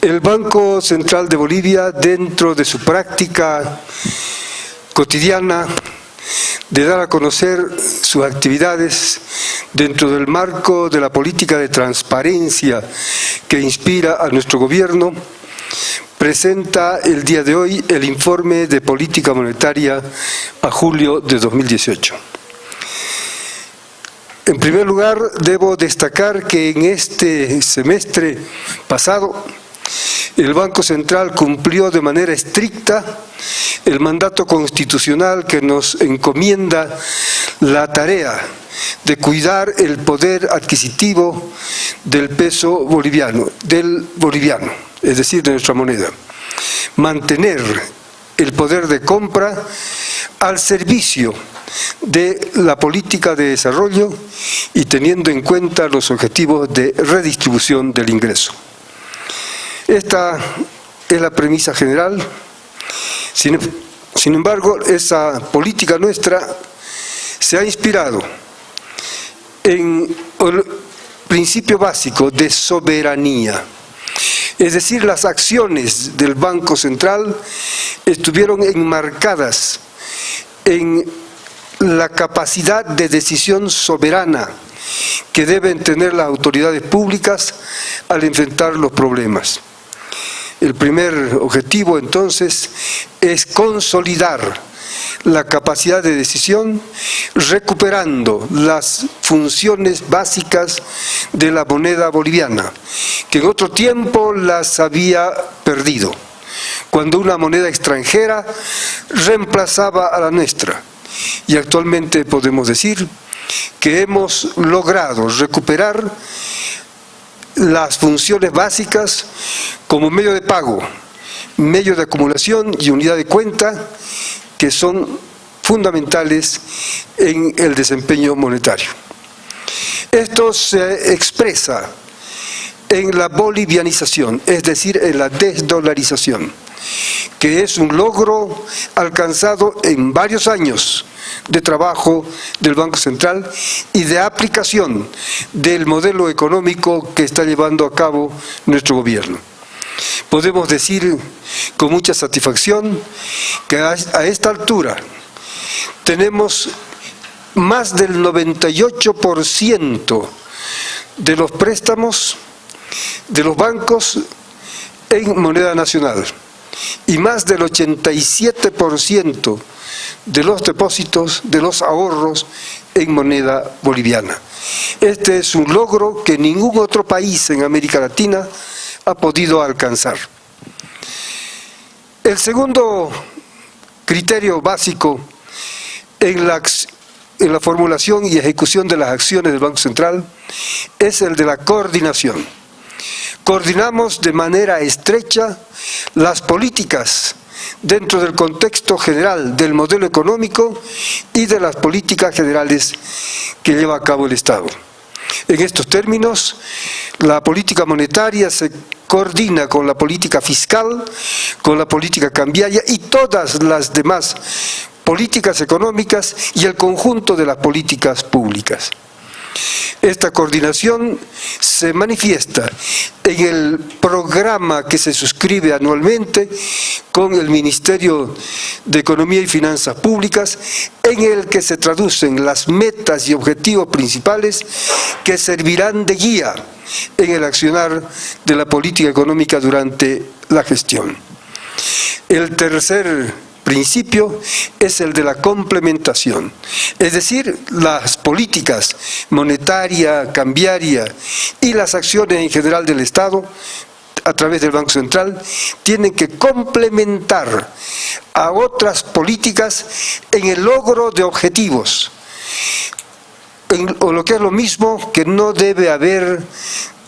El Banco Central de Bolivia, dentro de su práctica cotidiana de dar a conocer sus actividades dentro del marco de la política de transparencia que inspira a nuestro gobierno, presenta el día de hoy el informe de política monetaria a julio de 2018. En primer lugar, debo destacar que en este semestre pasado, el Banco Central cumplió de manera estricta el mandato constitucional que nos encomienda la tarea de cuidar el poder adquisitivo del peso boliviano, es decir, de nuestra moneda. Mantener el poder de compra al servicio de la política de desarrollo y teniendo en cuenta los objetivos de redistribución del ingreso. Esta es la premisa general. Sin embargo, esa política nuestra se ha inspirado en el principio básico de soberanía. Es decir, las acciones del Banco Central estuvieron enmarcadas en la capacidad de decisión soberana que deben tener las autoridades públicas al enfrentar los problemas. El primer objetivo, entonces, es consolidar la capacidad de decisión, recuperando las funciones básicas de la moneda boliviana, que en otro tiempo las había perdido, cuando una moneda extranjera reemplazaba a la nuestra. Y actualmente podemos decir que hemos logrado recuperar las funciones básicas como medio de pago, medio de acumulación y unidad de cuenta, que son fundamentales en el desempeño monetario. Esto se expresa en la bolivianización, es decir, en la desdolarización, que es un logro alcanzado en varios años de trabajo del Banco Central y de aplicación del modelo económico que está llevando a cabo nuestro gobierno. Podemos decir con mucha satisfacción que a esta altura tenemos más del 98% de los préstamos de los bancos en moneda nacional y más del 87% de los depósitos, de los ahorros en moneda boliviana. Este es un logro que ningún otro país en América Latina ha podido alcanzar. El segundo criterio básico en la formulación y ejecución de las acciones del Banco Central es el de la coordinación. Coordinamos de manera estrecha las políticas dentro del contexto general del modelo económico y de las políticas generales que lleva a cabo el Estado. En estos términos, la política monetaria se coordina con la política fiscal, con la política cambiaria y todas las demás políticas económicas y el conjunto de las políticas públicas. Esta coordinación se manifiesta en el programa que se suscribe anualmente con el Ministerio de Economía y Finanzas Públicas, en el que se traducen las metas y objetivos principales que servirán de guía en el accionar de la política económica durante la gestión. El tercer principio es el de la complementación, es decir, las políticas monetaria, cambiaria y las acciones en general del Estado a través del Banco Central tienen que complementar a otras políticas en el logro de objetivos, o lo que es lo mismo, que no debe haber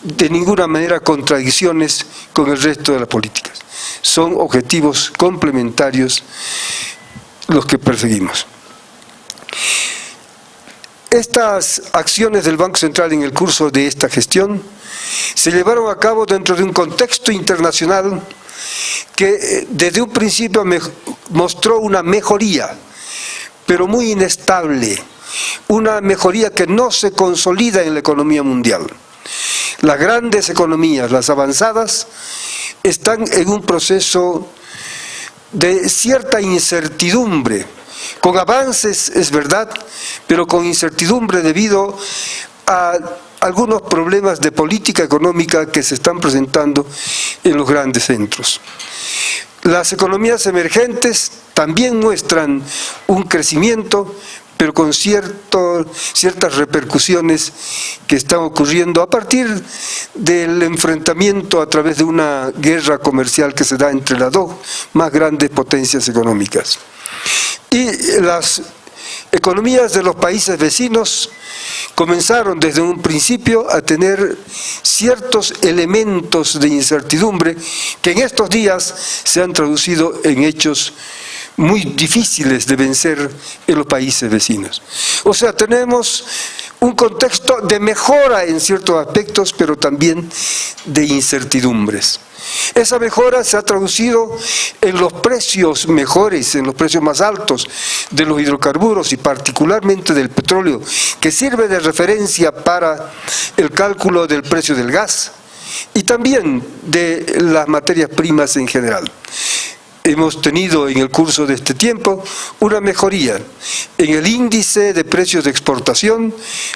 de ninguna manera contradicciones con el resto de las políticas. Son objetivos complementarios los que perseguimos. Estas acciones del Banco Central en el curso de esta gestión se llevaron a cabo dentro de un contexto internacional que desde un principio mostró una mejoría, pero muy inestable, una mejoría que no se consolida en la economía mundial. Las grandes economías, las avanzadas, están en un proceso de cierta incertidumbre, con avances, es verdad, pero con incertidumbre debido a algunos problemas de política económica que se están presentando en los grandes centros. Las economías emergentes también muestran un crecimiento, pero con ciertas repercusiones que están ocurriendo a partir del enfrentamiento a través de una guerra comercial que se da entre las dos más grandes potencias económicas. Y las economías de los países vecinos comenzaron desde un principio a tener ciertos elementos de incertidumbre que en estos días se han traducido en hechos muy difíciles de vencer en los países vecinos. O sea, tenemos un contexto de mejora en ciertos aspectos, pero también de incertidumbres. Esa mejora se ha traducido en los precios mejores, en los precios más altos de los hidrocarburos y particularmente del petróleo, que sirve de referencia para el cálculo del precio del gas y también de las materias primas en general. Hemos tenido en el curso de este tiempo una mejoría en el índice de precios de exportación,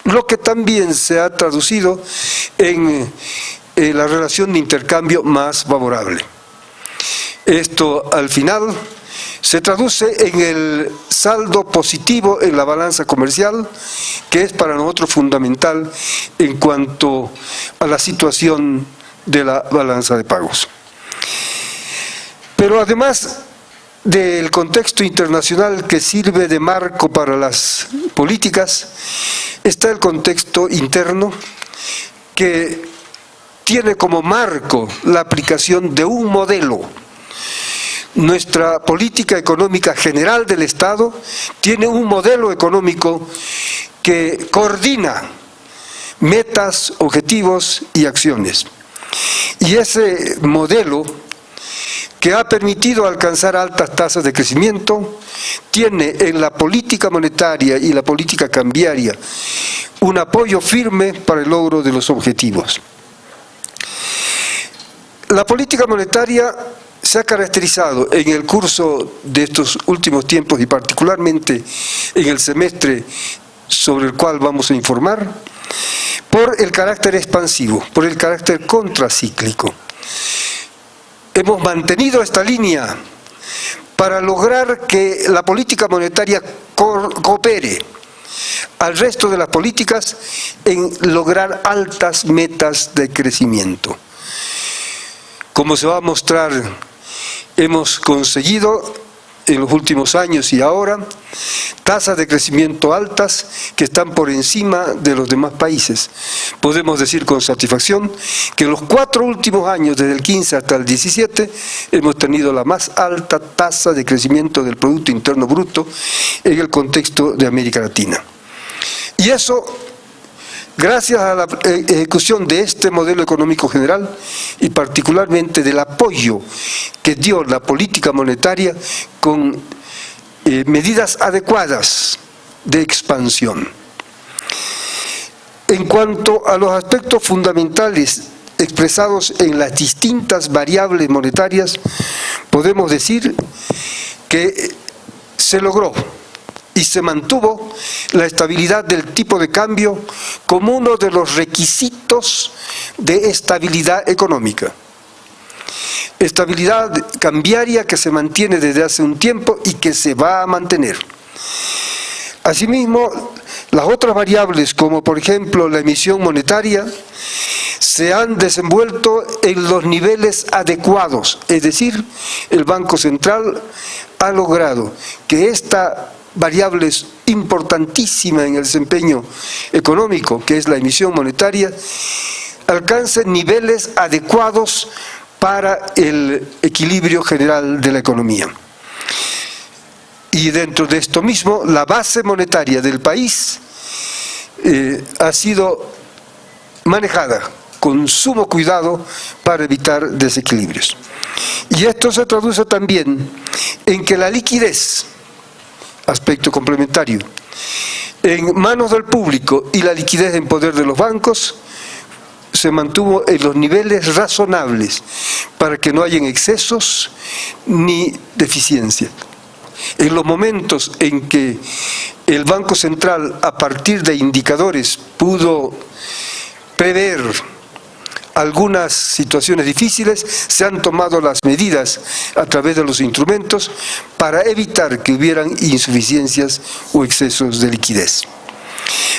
lo que también se ha traducido en la relación de intercambio más favorable. Esto al final se traduce en el saldo positivo en la balanza comercial, que es para nosotros fundamental en cuanto a la situación de la balanza de pagos. Pero además del contexto internacional que sirve de marco para las políticas, está el contexto interno que tiene como marco la aplicación de un modelo. Nuestra política económica general del Estado tiene un modelo económico que coordina metas, objetivos y acciones. Y ese modelo, que ha permitido alcanzar altas tasas de crecimiento, tiene en la política monetaria y la política cambiaria un apoyo firme para el logro de los objetivos. La política monetaria se ha caracterizado en el curso de estos últimos tiempos y particularmente en el semestre sobre el cual vamos a informar, por el carácter expansivo, por el carácter contracíclico. Hemos mantenido esta línea para lograr que la política monetaria coopere al resto de las políticas en lograr altas metas de crecimiento. Como se va a mostrar, hemos conseguido en los últimos años y ahora tasas de crecimiento altas que están por encima de los demás países. Podemos decir con satisfacción que en los 4 últimos años, desde el 15 hasta el 17, hemos tenido la más alta tasa de crecimiento del Producto Interno Bruto en el contexto de América Latina. Y eso, gracias a la ejecución de este modelo económico general y particularmente del apoyo que dio la política monetaria con medidas adecuadas de expansión. En cuanto a los aspectos fundamentales expresados en las distintas variables monetarias, podemos decir que se logró y se mantuvo la estabilidad del tipo de cambio como uno de los requisitos de estabilidad económica. Estabilidad cambiaria que se mantiene desde hace un tiempo y que se va a mantener. Asimismo, las otras variables, como por ejemplo la emisión monetaria, se han desenvuelto en los niveles adecuados, es decir, el Banco Central ha logrado que esta variable es importantísima en el desempeño económico, que es la emisión monetaria, alcance niveles adecuados para el equilibrio general de la economía. Y dentro de esto mismo, la base monetaria del país ha sido manejada con sumo cuidado para evitar desequilibrios. Y esto se traduce también en que la liquidez, aspecto complementario, en manos del público y la liquidez en poder de los bancos se mantuvo en los niveles razonables para que no hayan excesos ni deficiencias. En los momentos en que el Banco Central, a partir de indicadores, pudo prever algunas situaciones difíciles, se han tomado las medidas a través de los instrumentos para evitar que hubieran insuficiencias o excesos de liquidez.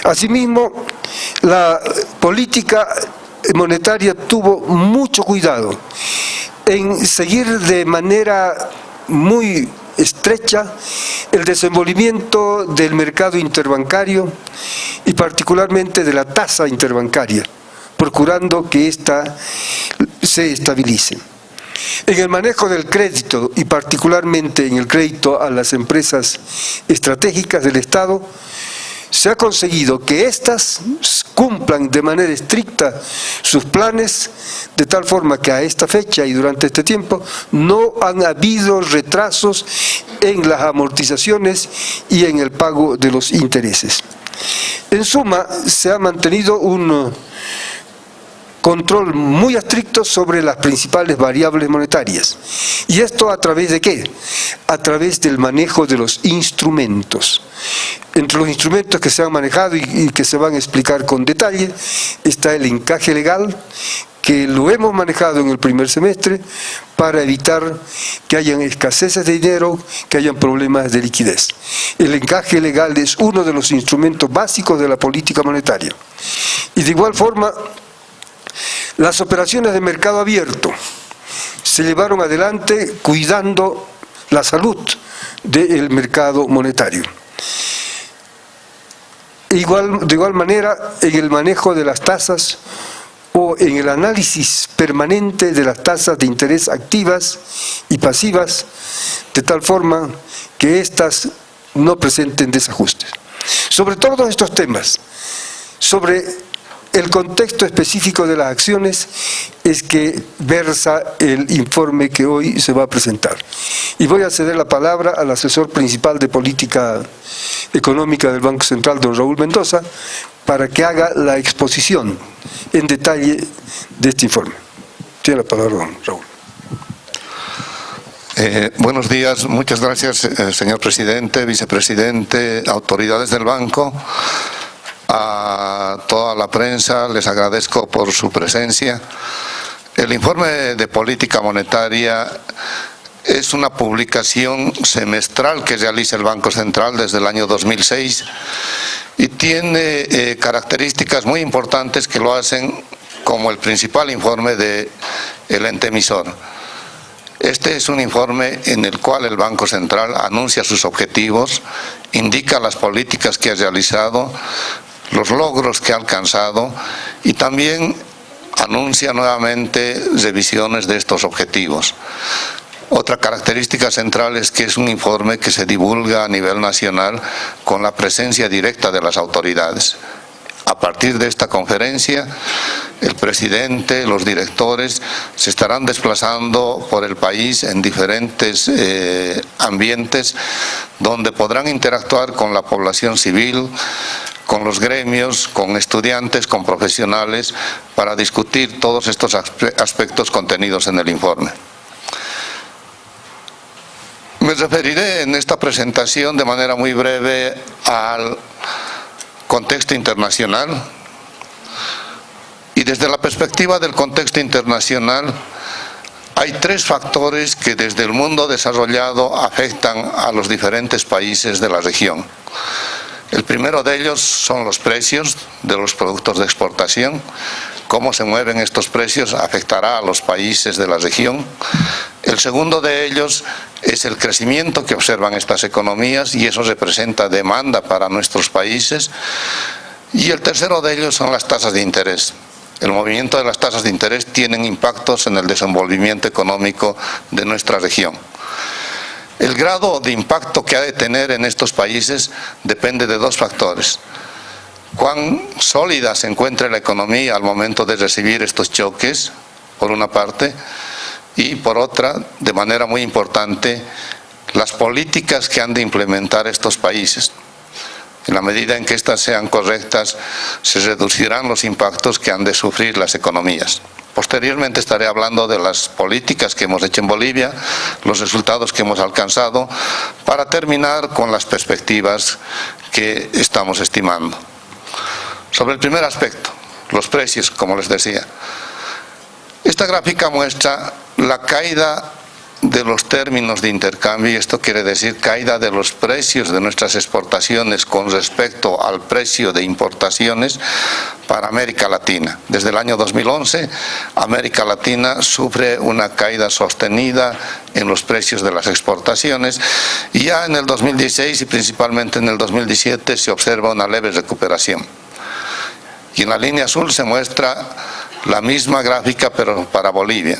Asimismo, la política monetaria tuvo mucho cuidado en seguir de manera muy estrecha el desenvolvimiento del mercado interbancario y particularmente de la tasa interbancaria, procurando que ésta se estabilice. En el manejo del crédito y particularmente en el crédito a las empresas estratégicas del Estado, se ha conseguido que éstas cumplan de manera estricta sus planes, de tal forma que a esta fecha y durante este tiempo no han habido retrasos en las amortizaciones y en el pago de los intereses. En suma, se ha mantenido un control muy estricto sobre las principales variables monetarias. ¿Y esto a través de qué? A través del manejo de los instrumentos. Entre los instrumentos que se han manejado y que se van a explicar con detalle, está el encaje legal, que lo hemos manejado en el primer semestre para evitar que hayan escaseces de dinero, que hayan problemas de liquidez. El encaje legal es uno de los instrumentos básicos de la política monetaria. Y de igual forma, las operaciones de mercado abierto se llevaron adelante cuidando la salud del mercado monetario. De igual manera, en el manejo de las tasas o en el análisis permanente de las tasas de interés activas y pasivas, de tal forma que éstas no presenten desajustes. Sobre todos estos temas, sobre el contexto específico de las acciones, es que versa el informe que hoy se va a presentar. Y voy a ceder la palabra al asesor principal de política económica del Banco Central, don Raúl Mendoza, para que haga la exposición en detalle de este informe. Tiene la palabra, don Raúl. Buenos días, muchas gracias, señor presidente, vicepresidente, autoridades del banco. A toda la prensa les agradezco por su presencia. El informe de política monetaria es una publicación semestral que realiza el Banco Central desde el año 2006 y tiene características muy importantes que lo hacen como el principal informe del ente emisor. Este es un informe en el cual el Banco Central anuncia sus objetivos, indica las políticas que ha realizado, los logros que ha alcanzado y también anuncia nuevamente revisiones de estos objetivos. Otra característica central es que es un informe que se divulga a nivel nacional con la presencia directa de las autoridades. A partir de esta conferencia, el presidente, los directores se estarán desplazando por el país en diferentes ambientes donde podrán interactuar con la población civil, con los gremios, con estudiantes, con profesionales, para discutir todos estos aspectos contenidos en el informe. Me referiré en esta presentación de manera muy breve al contexto internacional y desde la perspectiva del contexto internacional hay tres factores que desde el mundo desarrollado afectan a los diferentes países de la región. El primero de ellos son los precios de los productos de exportación. Cómo se mueven estos precios afectará a los países de la región. El segundo de ellos es el crecimiento que observan estas economías y eso representa demanda para nuestros países. Y el tercero de ellos son las tasas de interés. El movimiento de las tasas de interés tienen impactos en el desenvolvimiento económico de nuestra región. El grado de impacto que ha de tener en estos países depende de dos factores. Cuán sólida se encuentra la economía al momento de recibir estos choques, por una parte, y por otra, de manera muy importante, las políticas que han de implementar estos países. En la medida en que éstas sean correctas, se reducirán los impactos que han de sufrir las economías. Posteriormente estaré hablando de las políticas que hemos hecho en Bolivia, los resultados que hemos alcanzado, para terminar con las perspectivas que estamos estimando. Sobre el primer aspecto, los precios, como les decía. Esta gráfica muestra la caída de los términos de intercambio, y esto quiere decir caída de los precios de nuestras exportaciones con respecto al precio de importaciones para América Latina. Desde el año 2011, América Latina sufre una caída sostenida en los precios de las exportaciones, y ya en el 2016 y principalmente en el 2017 se observa una leve recuperación. Y en la línea azul se muestra la misma gráfica pero para Bolivia.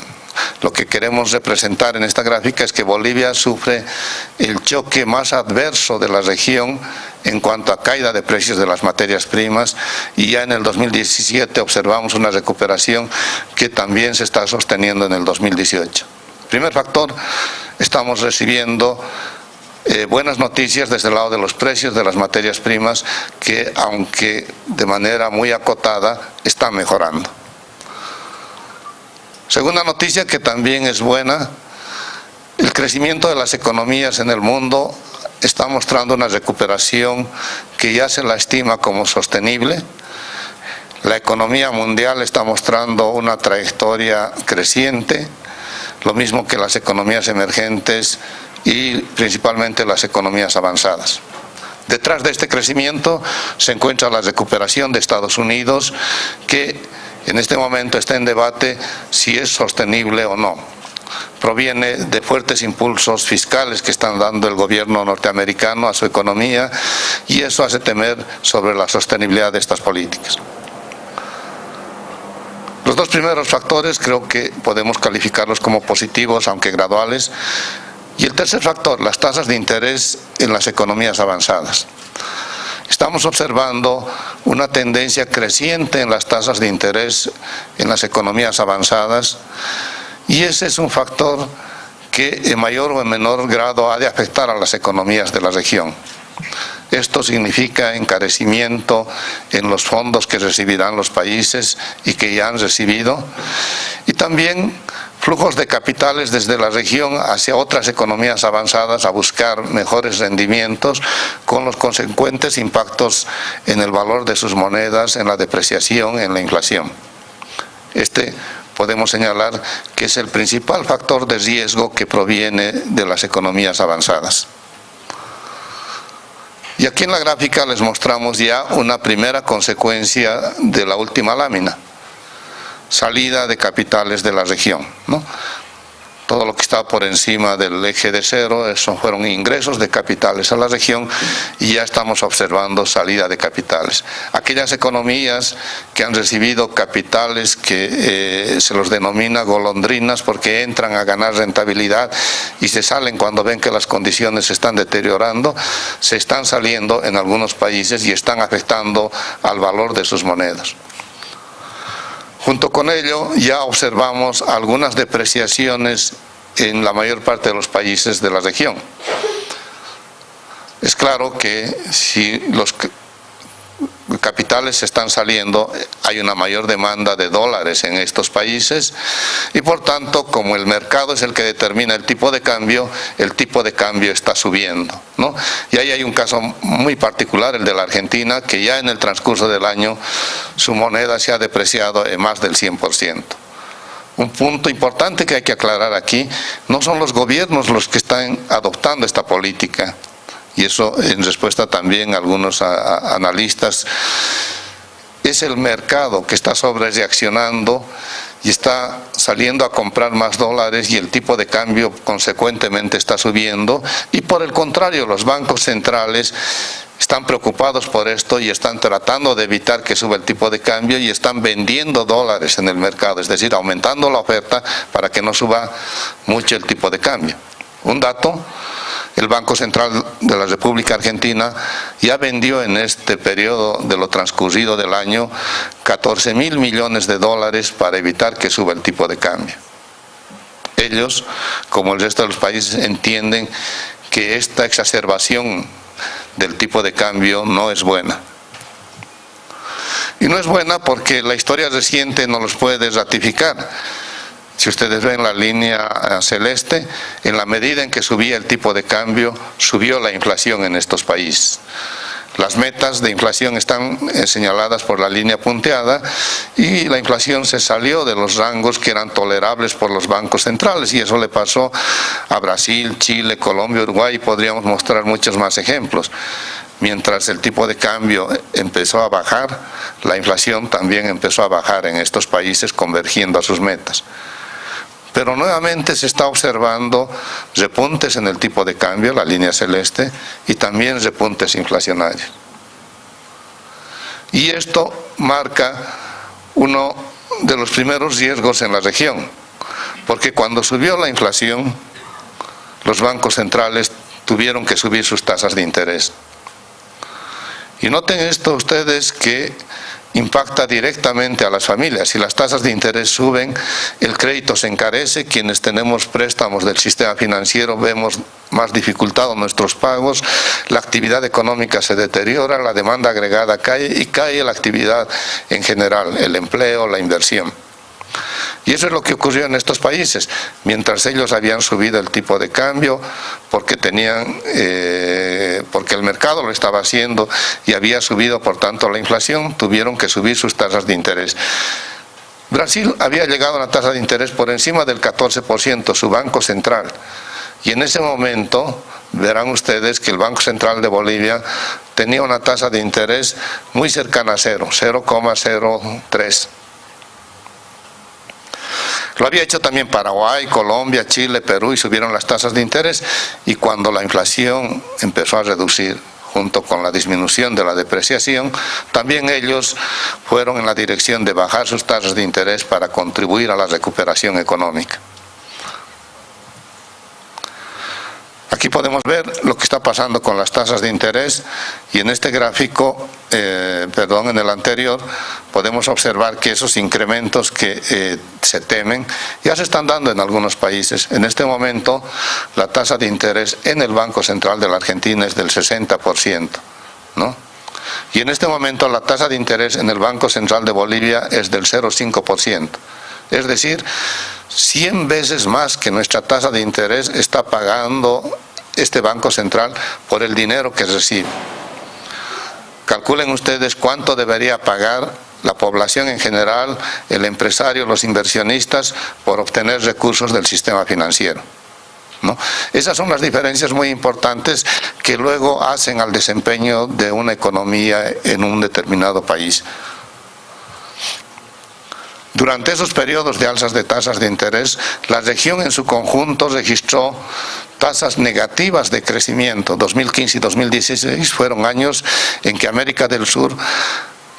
Lo que queremos representar en esta gráfica es que Bolivia sufre el choque más adverso de la región en cuanto a caída de precios de las materias primas, y ya en el 2017 observamos una recuperación que también se está sosteniendo en el 2018. Primer factor, estamos recibiendo buenas noticias desde el lado de los precios de las materias primas, que aunque de manera muy acotada están mejorando. Segunda noticia, que también es buena, el crecimiento de las economías en el mundo está mostrando una recuperación que ya se la estima como sostenible. La economía mundial está mostrando una trayectoria creciente, lo mismo que las economías emergentes y principalmente las economías avanzadas. Detrás de este crecimiento se encuentra la recuperación de Estados Unidos, que en este momento está en debate si es sostenible o no. Proviene de fuertes impulsos fiscales que están dando el gobierno norteamericano a su economía, y eso hace temer sobre la sostenibilidad de estas políticas. Los dos primeros factores creo que podemos calificarlos como positivos, aunque graduales. Y el tercer factor, las tasas de interés en las economías avanzadas. Estamos observando una tendencia creciente en las tasas de interés en las economías avanzadas, y ese es un factor que en mayor o en menor grado ha de afectar a las economías de la región. Esto significa encarecimiento en los fondos que recibirán los países y que ya han recibido, y también flujos de capitales desde la región hacia otras economías avanzadas a buscar mejores rendimientos, con los consecuentes impactos en el valor de sus monedas, en la depreciación, en la inflación. Este podemos señalar que es el principal factor de riesgo que proviene de las economías avanzadas. Y aquí en la gráfica les mostramos ya una primera consecuencia de la última lámina: salida de capitales de la región, ¿no? Todo lo que está por encima del eje de cero, eso fueron ingresos de capitales a la región, y ya estamos observando salida de capitales. Aquellas economías que han recibido capitales que se los denomina golondrinas, porque entran a ganar rentabilidad y se salen cuando ven que las condiciones se están deteriorando, se están saliendo en algunos países y están afectando al valor de sus monedas. Junto con ello, ya observamos algunas depreciaciones en la mayor parte de los países de la región. Es claro que si los capitales se están saliendo, hay una mayor demanda de dólares en estos países, y por tanto, como el mercado es el que determina el tipo de cambio está subiendo, ¿no? Y ahí hay un caso muy particular, el de la Argentina, que ya en el transcurso del año su moneda se ha depreciado en más del 100%. Un punto importante que hay que aclarar aquí: no son los gobiernos los que están adoptando esta política, y eso en respuesta también a algunos analistas, es el mercado que está sobrereaccionando y está saliendo a comprar más dólares, y el tipo de cambio consecuentemente está subiendo, y por el contrario los bancos centrales están preocupados por esto y están tratando de evitar que suba el tipo de cambio, y están vendiendo dólares en el mercado, es decir, aumentando la oferta para que no suba mucho el tipo de cambio. Un dato: el Banco Central de la República Argentina ya vendió en este periodo de lo transcurrido del año 14.000 millones de dólares para evitar que suba el tipo de cambio. Ellos, como el resto de los países, entienden que esta exacerbación del tipo de cambio no es buena. Y no es buena porque la historia reciente no los puede ratificar. Si ustedes ven la línea celeste, en la medida en que subía el tipo de cambio, subió la inflación en estos países. Las metas de inflación están señaladas por la línea punteada y la inflación se salió de los rangos que eran tolerables por los bancos centrales, y eso le pasó a Brasil, Chile, Colombia, Uruguay, y podríamos mostrar muchos más ejemplos. Mientras el tipo de cambio empezó a bajar, la inflación también empezó a bajar en estos países, convergiendo a sus metas. Pero nuevamente se está observando repuntes en el tipo de cambio, la línea celeste, y también repuntes inflacionarios. Y esto marca uno de los primeros riesgos en la región, porque cuando subió la inflación, los bancos centrales tuvieron que subir sus tasas de interés. Y noten esto ustedes, que impacta directamente a las familias. Si las tasas de interés suben, el crédito se encarece, quienes tenemos préstamos del sistema financiero vemos más dificultados nuestros pagos, la actividad económica se deteriora, la demanda agregada cae y cae la actividad en general, el empleo, la inversión. Y eso es lo que ocurrió en estos países. Mientras ellos habían subido el tipo de cambio porque porque el mercado lo estaba haciendo y había subido por tanto la inflación, tuvieron que subir sus tasas de interés. Brasil había llegado a una tasa de interés por encima del 14%, su Banco Central. Y en ese momento verán ustedes que el Banco Central de Bolivia tenía una tasa de interés muy cercana a cero, 0,03. Lo había hecho también Paraguay, Colombia, Chile, Perú, y subieron las tasas de interés, y cuando la inflación empezó a reducir junto con la disminución de la depreciación, también ellos fueron en la dirección de bajar sus tasas de interés para contribuir a la recuperación económica. Aquí podemos ver lo que está pasando con las tasas de interés, y en este gráfico, en el anterior, podemos observar que esos incrementos que se temen ya se están dando en algunos países. En este momento, la tasa de interés en el Banco Central de la Argentina es del 60%, ¿no? Y en este momento la tasa de interés en el Banco Central de Bolivia es del 0,5%. Es decir, 100 veces más que nuestra tasa de interés está pagando este Banco Central por el dinero que recibe. Calculen ustedes cuánto debería pagar la población en general, el empresario, los inversionistas, por obtener recursos del sistema financiero, ¿no? Esas son las diferencias muy importantes que luego hacen al desempeño de una economía en un determinado país. Durante esos periodos de alzas de tasas de interés, la región en su conjunto registró tasas negativas de crecimiento. 2015 y 2016 fueron años en que América del Sur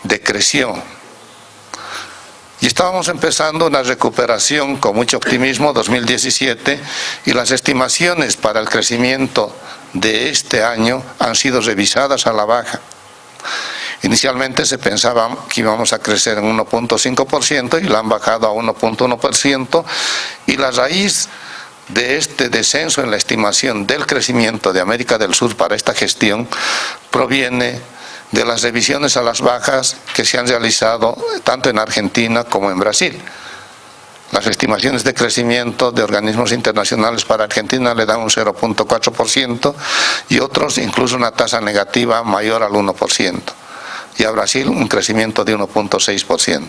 decreció. Y estábamos empezando una recuperación con mucho optimismo, 2017, y las estimaciones para el crecimiento de este año han sido revisadas a la baja. Inicialmente se pensaba que íbamos a crecer en 1,5% y la han bajado a 1,1%, y la raíz de este descenso en la estimación del crecimiento de América del Sur para esta gestión proviene de las revisiones a las bajas que se han realizado tanto en Argentina como en Brasil. Las estimaciones de crecimiento de organismos internacionales para Argentina le dan un 0,4% y otros incluso una tasa negativa mayor al 1%. Y a Brasil un crecimiento de 1,6%.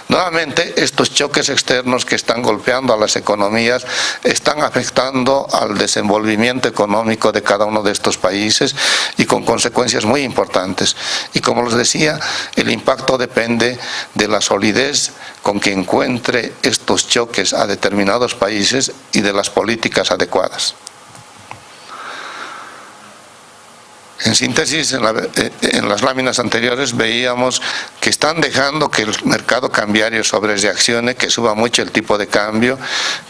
Nuevamente, estos choques externos que están golpeando a las economías están afectando al desenvolvimiento económico de cada uno de estos países, y con consecuencias muy importantes. Y como les decía, el impacto depende de la solidez con que encuentre estos choques a determinados países y de las políticas adecuadas. En síntesis, en las láminas anteriores veíamos que están dejando que el mercado cambiario sobrereaccione, que suba mucho el tipo de cambio,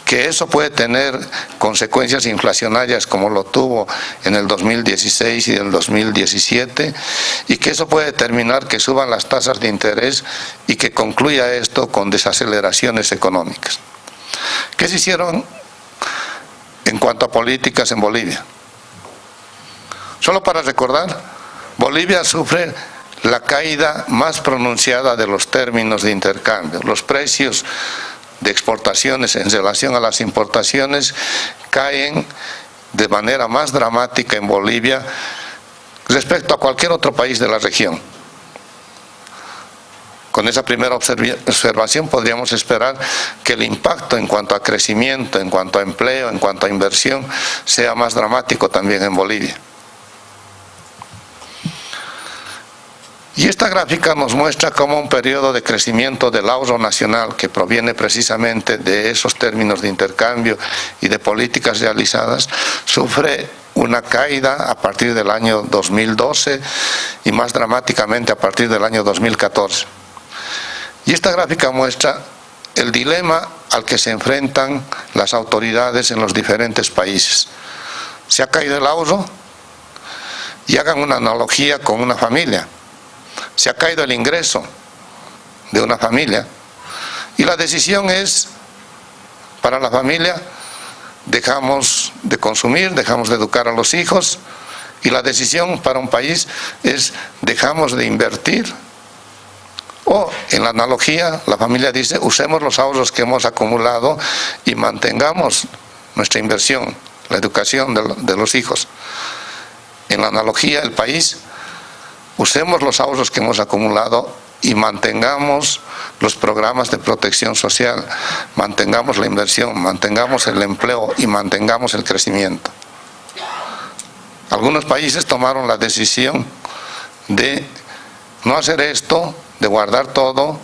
que eso puede tener consecuencias inflacionarias como lo tuvo en el 2016 y el 2017, y que eso puede determinar que suban las tasas de interés y que concluya esto con desaceleraciones económicas. ¿Qué se hicieron en cuanto a políticas en Bolivia? Solo para recordar, Bolivia sufre la caída más pronunciada de los términos de intercambio. Los precios de exportaciones en relación a las importaciones caen de manera más dramática en Bolivia respecto a cualquier otro país de la región. Con esa primera observación podríamos esperar que el impacto en cuanto a crecimiento, en cuanto a empleo, en cuanto a inversión, sea más dramático también en Bolivia. Y esta gráfica nos muestra cómo un periodo de crecimiento del ahorro nacional, que proviene precisamente de esos términos de intercambio y de políticas realizadas, sufre una caída a partir del año 2012 y más dramáticamente a partir del año 2014. Y esta gráfica muestra el dilema al que se enfrentan las autoridades en los diferentes países. Se ha caído el ahorro y hagan una analogía con una familia. Se ha caído el ingreso de una familia y la decisión es, para la familia, dejamos de consumir, dejamos de educar a los hijos, y la decisión para un país es dejamos de invertir. O, en la analogía, la familia dice, usemos los ahorros que hemos acumulado y mantengamos nuestra inversión, la educación de los hijos. En la analogía, el país, usemos los ahorros que hemos acumulado y mantengamos los programas de protección social, mantengamos la inversión, mantengamos el empleo y mantengamos el crecimiento. Algunos países tomaron la decisión de no hacer esto, de guardar todo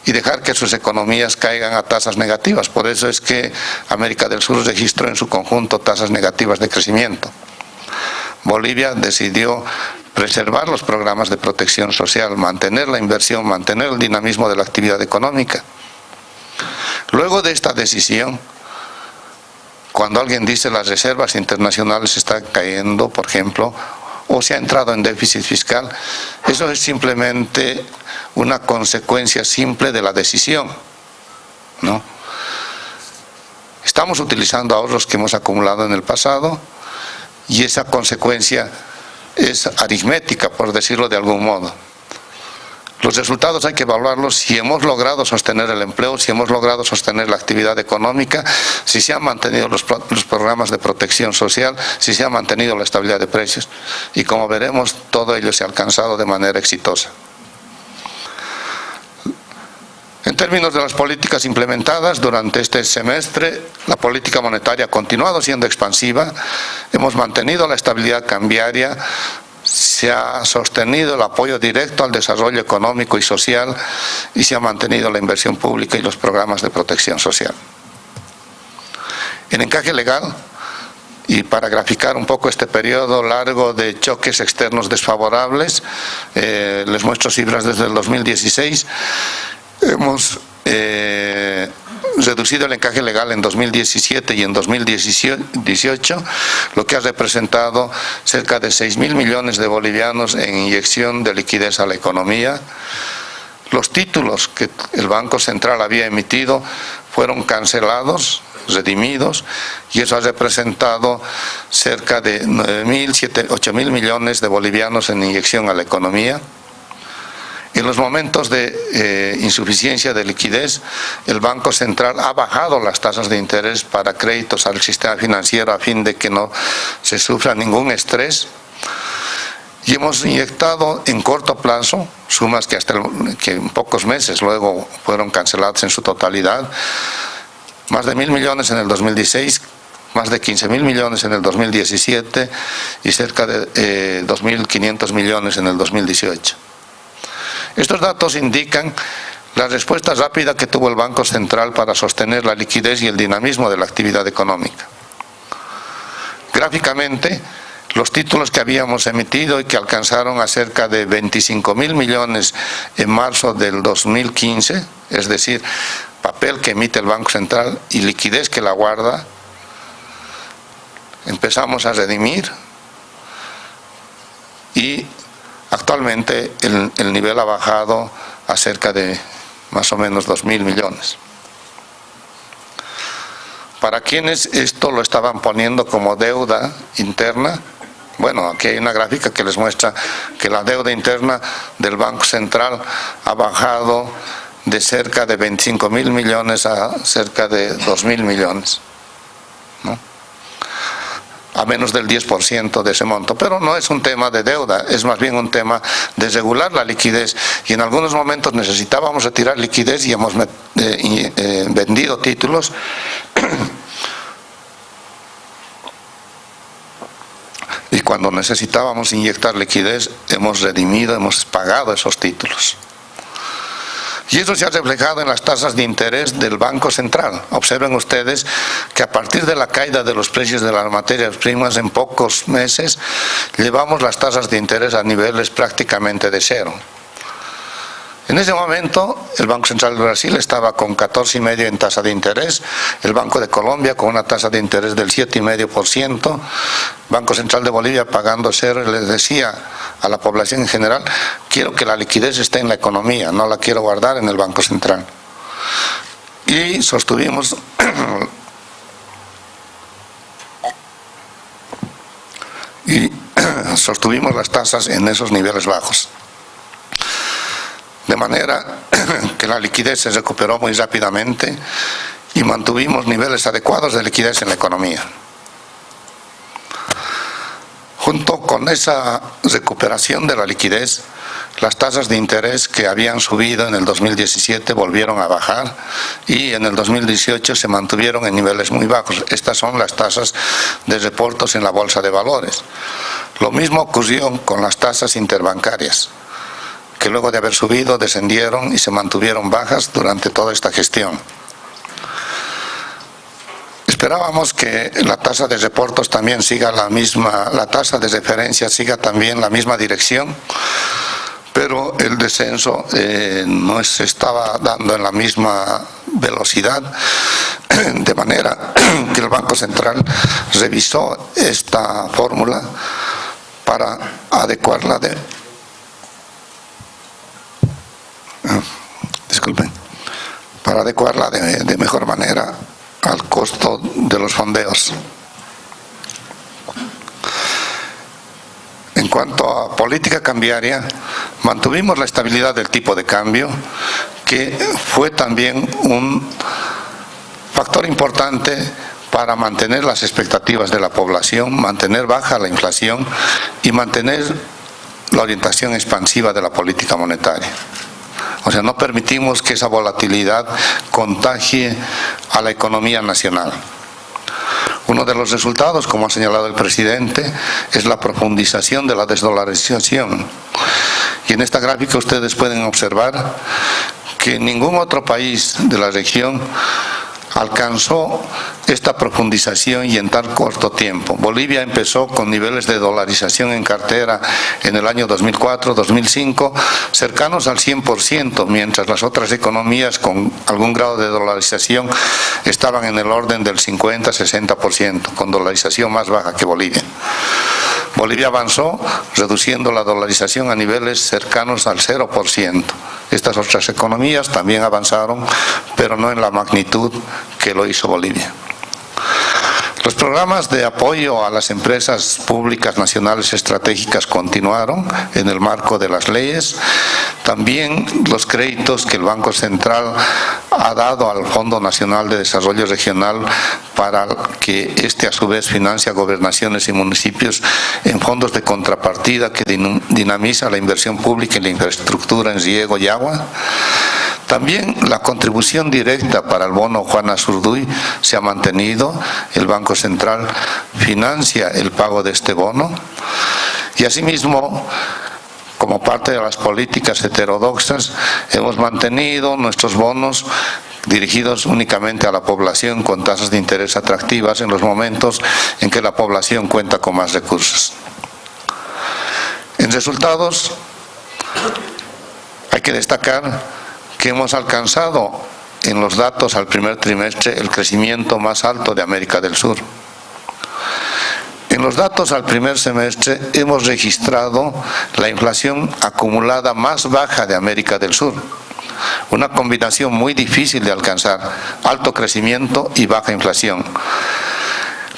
y dejar que sus economías caigan a tasas negativas. Por eso es que América del Sur registró en su conjunto tasas negativas de crecimiento. Bolivia decidió preservar los programas de protección social, mantener la inversión, mantener el dinamismo de la actividad económica. Luego de esta decisión, cuando alguien dice las reservas internacionales están cayendo, por ejemplo, o se ha entrado en déficit fiscal, eso es simplemente una consecuencia simple de la decisión, ¿no? Estamos utilizando ahorros que hemos acumulado en el pasado y esa consecuencia es aritmética, por decirlo de algún modo. Los resultados hay que evaluarlos si hemos logrado sostener el empleo, si hemos logrado sostener la actividad económica, si se han mantenido los programas de protección social, si se ha mantenido la estabilidad de precios. Y como veremos, todo ello se ha alcanzado de manera exitosa. En términos de las políticas implementadas durante este semestre, la política monetaria ha continuado siendo expansiva, hemos mantenido la estabilidad cambiaria, se ha sostenido el apoyo directo al desarrollo económico y social y se ha mantenido la inversión pública y los programas de protección social. En encaje legal, y para graficar un poco este periodo largo de choques externos desfavorables, les muestro cifras desde el 2016. Hemos reducido el encaje legal en 2017 y en 2018, lo que ha representado cerca de 6.000 millones de bolivianos en inyección de liquidez a la economía. Los títulos que el Banco Central había emitido fueron cancelados, redimidos, y eso ha representado cerca de 8.000 millones de bolivianos en inyección a la economía. En los momentos de insuficiencia de liquidez, el Banco Central ha bajado las tasas de interés para créditos al sistema financiero a fin de que no se sufra ningún estrés. Y hemos inyectado en corto plazo sumas que en pocos meses luego fueron canceladas en su totalidad, más de 1.000 millones en el 2016, más de 15.000 millones en el 2017 y cerca de 2.500 millones en el 2018. Estos datos indican la respuesta rápida que tuvo el Banco Central para sostener la liquidez y el dinamismo de la actividad económica. Gráficamente, los títulos que habíamos emitido y que alcanzaron a cerca de 25.000 millones en marzo del 2015, es decir, papel que emite el Banco Central y liquidez que la guarda, empezamos a redimir y actualmente el nivel ha bajado a cerca de más o menos 2.000 millones. Para quienes esto lo estaban poniendo como deuda interna, Bueno, aquí hay una gráfica que les muestra que la deuda interna del Banco Central ha bajado de cerca de 25.000 millones a cerca de 2.000 millones, ¿no? A menos del 10% de ese monto. Pero no es un tema de deuda, es más bien un tema de regular la liquidez. Y en algunos momentos necesitábamos retirar liquidez y hemos vendido títulos y cuando necesitábamos inyectar liquidez hemos redimido, hemos pagado esos títulos. Y eso se ha reflejado en las tasas de interés del Banco Central. Observen ustedes que a partir de la caída de los precios de las materias primas, en pocos meses llevamos las tasas de interés a niveles prácticamente de cero. En ese momento, el Banco Central de Brasil estaba con 14,5% en tasa de interés, el Banco de Colombia con una tasa de interés del 7,5%, Banco Central de Bolivia pagando cero. Les decía a la población en general, quiero que la liquidez esté en la economía, no la quiero guardar en el Banco Central. Y sostuvimos las tasas en esos niveles bajos. De manera que la liquidez se recuperó muy rápidamente y mantuvimos niveles adecuados de liquidez en la economía. Junto con esa recuperación de la liquidez, las tasas de interés que habían subido en el 2017 volvieron a bajar y en el 2018 se mantuvieron en niveles muy bajos. Estas son las tasas de reportos en la Bolsa de Valores. Lo mismo ocurrió con las tasas interbancarias, que luego de haber subido descendieron y se mantuvieron bajas durante toda esta gestión. Esperábamos que la tasa de reportos también siga la tasa de referencia siga también la misma dirección, pero el descenso no se estaba dando en la misma velocidad, de manera que el Banco Central revisó esta fórmula para adecuarla de mejor manera al costo de los fondeos. En cuanto a política cambiaria, mantuvimos la estabilidad del tipo de cambio, que fue también un factor importante para mantener las expectativas de la población, mantener baja la inflación y mantener la orientación expansiva de la política monetaria. O sea, no permitimos que esa volatilidad contagie a la economía nacional. Uno de los resultados, como ha señalado el presidente, es la profundización de la desdolarización. Y en esta gráfica ustedes pueden observar que ningún otro país de la región alcanzó esta profundización y en tan corto tiempo. Bolivia empezó con niveles de dolarización en cartera en el año 2004-2005 cercanos al 100%, mientras las otras economías con algún grado de dolarización estaban en el orden del 50-60%, con dolarización más baja que Bolivia. Bolivia avanzó reduciendo la dolarización a niveles cercanos al 0%. Estas otras economías también avanzaron, pero no en la magnitud que lo hizo Bolivia. Los programas de apoyo a las empresas públicas nacionales estratégicas continuaron en el marco de las leyes. También los créditos que el Banco Central ha dado al Fondo Nacional de Desarrollo Regional para que este a su vez financia gobernaciones y municipios en fondos de contrapartida que dinamiza la inversión pública en la infraestructura en riego y agua. También la contribución directa para el bono Juan Azurduy se ha mantenido. El Banco Central financia el pago de este bono y asimismo, como parte de las políticas heterodoxas, hemos mantenido nuestros bonos dirigidos únicamente a la población con tasas de interés atractivas en los momentos en que la población cuenta con más recursos. En resultados, hay que destacar que hemos alcanzado en los datos al primer trimestre el crecimiento más alto de América del Sur. En los datos al primer semestre hemos registrado la inflación acumulada más baja de América del Sur. Una combinación muy difícil de alcanzar, alto crecimiento y baja inflación.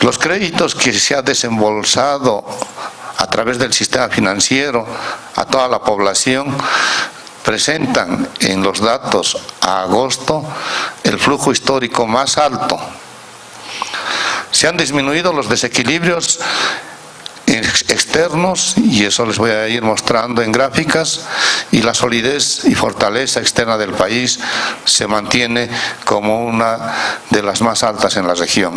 Los créditos que se ha desembolsado a través del sistema financiero a toda la población, presentan en los datos a agosto el flujo histórico más alto. Se han disminuido los desequilibrios externos, y eso les voy a ir mostrando en gráficas, y la solidez y fortaleza externa del país se mantiene como una de las más altas en la región.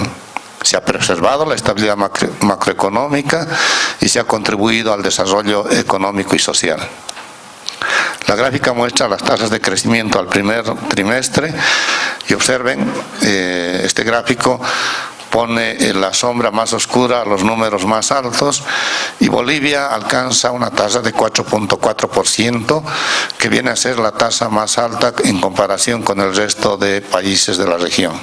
Se ha preservado la estabilidad macroeconómica y se ha contribuido al desarrollo económico y social. La gráfica muestra las tasas de crecimiento al primer trimestre y observen, este gráfico pone en la sombra más oscura los números más altos, y Bolivia alcanza una tasa de 4.4%, que viene a ser la tasa más alta en comparación con el resto de países de la región.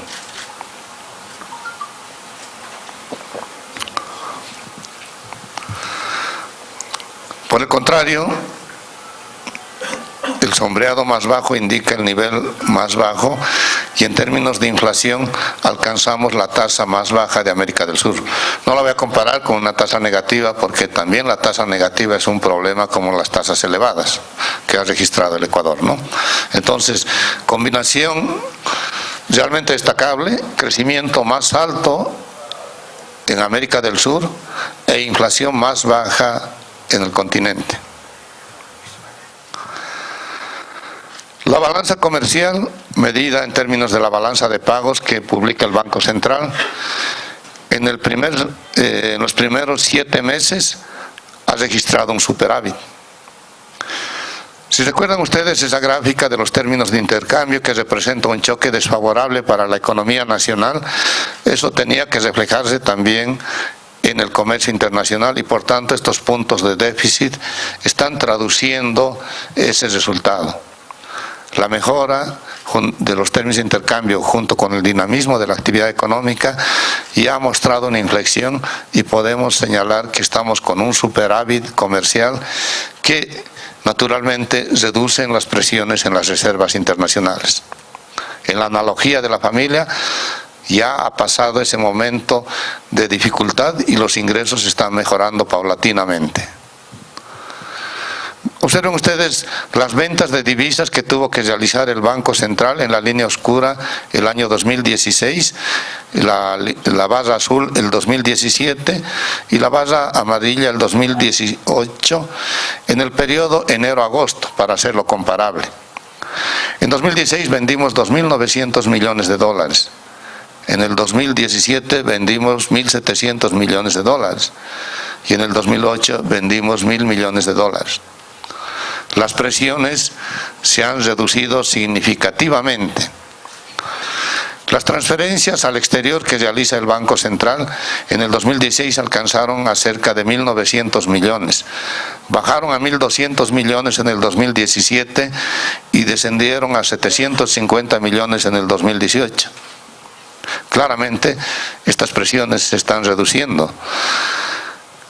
Por el contrario, el sombreado más bajo indica el nivel más bajo, y en términos de inflación alcanzamos la tasa más baja de América del Sur. No la voy a comparar con una tasa negativa, porque también la tasa negativa es un problema como las tasas elevadas que ha registrado el Ecuador, ¿no? Entonces, combinación realmente destacable, crecimiento más alto en América del Sur e inflación más baja en el continente. La balanza comercial, medida en términos de la balanza de pagos que publica el Banco Central, en los primeros 7 meses ha registrado un superávit. Si recuerdan ustedes esa gráfica de los términos de intercambio que representa un choque desfavorable para la economía nacional, eso tenía que reflejarse también en el comercio internacional, y por tanto estos puntos de déficit están traduciendo ese resultado. La mejora de los términos de intercambio junto con el dinamismo de la actividad económica ya ha mostrado una inflexión, y podemos señalar que estamos con un superávit comercial que naturalmente reducen las presiones en las reservas internacionales. En la analogía de la familia, ya ha pasado ese momento de dificultad y los ingresos están mejorando paulatinamente. Observen ustedes las ventas de divisas que tuvo que realizar el Banco Central en la línea oscura el año 2016, la barra azul el 2017 y la barra amarilla el 2018, en el periodo enero-agosto, para hacerlo comparable. En 2016 vendimos 2.900 millones de dólares. En el 2017 vendimos 1.700 millones de dólares. Y en el 2008 vendimos 1.000 millones de dólares. Las presiones se han reducido significativamente. Las transferencias al exterior que realiza el Banco Central en el 2016 alcanzaron a cerca de 1.900 millones. Bajaron a 1.200 millones en el 2017 y descendieron a 750 millones en el 2018. Claramente, estas presiones se están reduciendo.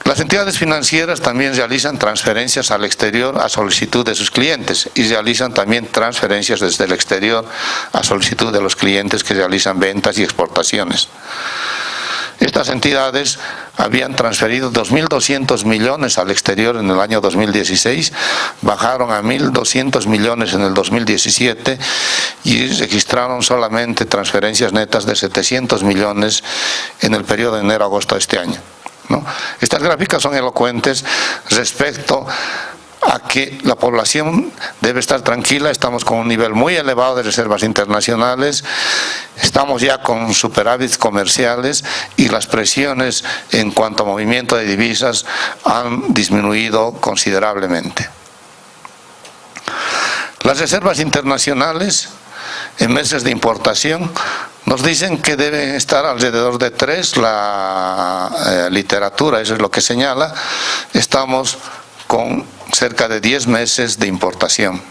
Las entidades financieras también realizan transferencias al exterior a solicitud de sus clientes, y realizan también transferencias desde el exterior a solicitud de los clientes que realizan ventas y exportaciones. Estas entidades habían transferido 2.200 millones al exterior en el año 2016, bajaron a 1.200 millones en el 2017 y registraron solamente transferencias netas de 700 millones en el periodo de enero-agosto de este año, ¿no? Estas gráficas son elocuentes respecto a que la población debe estar tranquila. Estamos con un nivel muy elevado de reservas internacionales, estamos ya con superávits comerciales y las presiones en cuanto a movimiento de divisas han disminuido considerablemente. Las reservas internacionales en meses de importación nos dicen que deben estar alrededor de 3, la literatura, eso es lo que señala. Estamos con cerca de 10 meses de importación.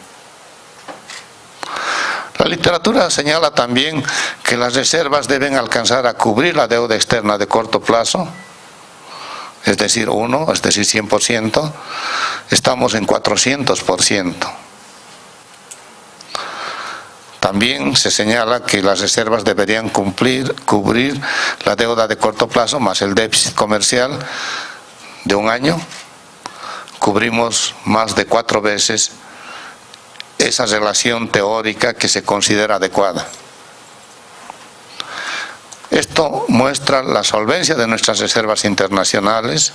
La literatura señala también que las reservas deben alcanzar a cubrir la deuda externa de corto plazo, es decir, 100%, estamos en 400%. También se señala que las reservas deberían cubrir la deuda de corto plazo más el déficit comercial de un año, cubrimos más de 4 veces esa relación teórica que se considera adecuada. Esto muestra la solvencia de nuestras reservas internacionales,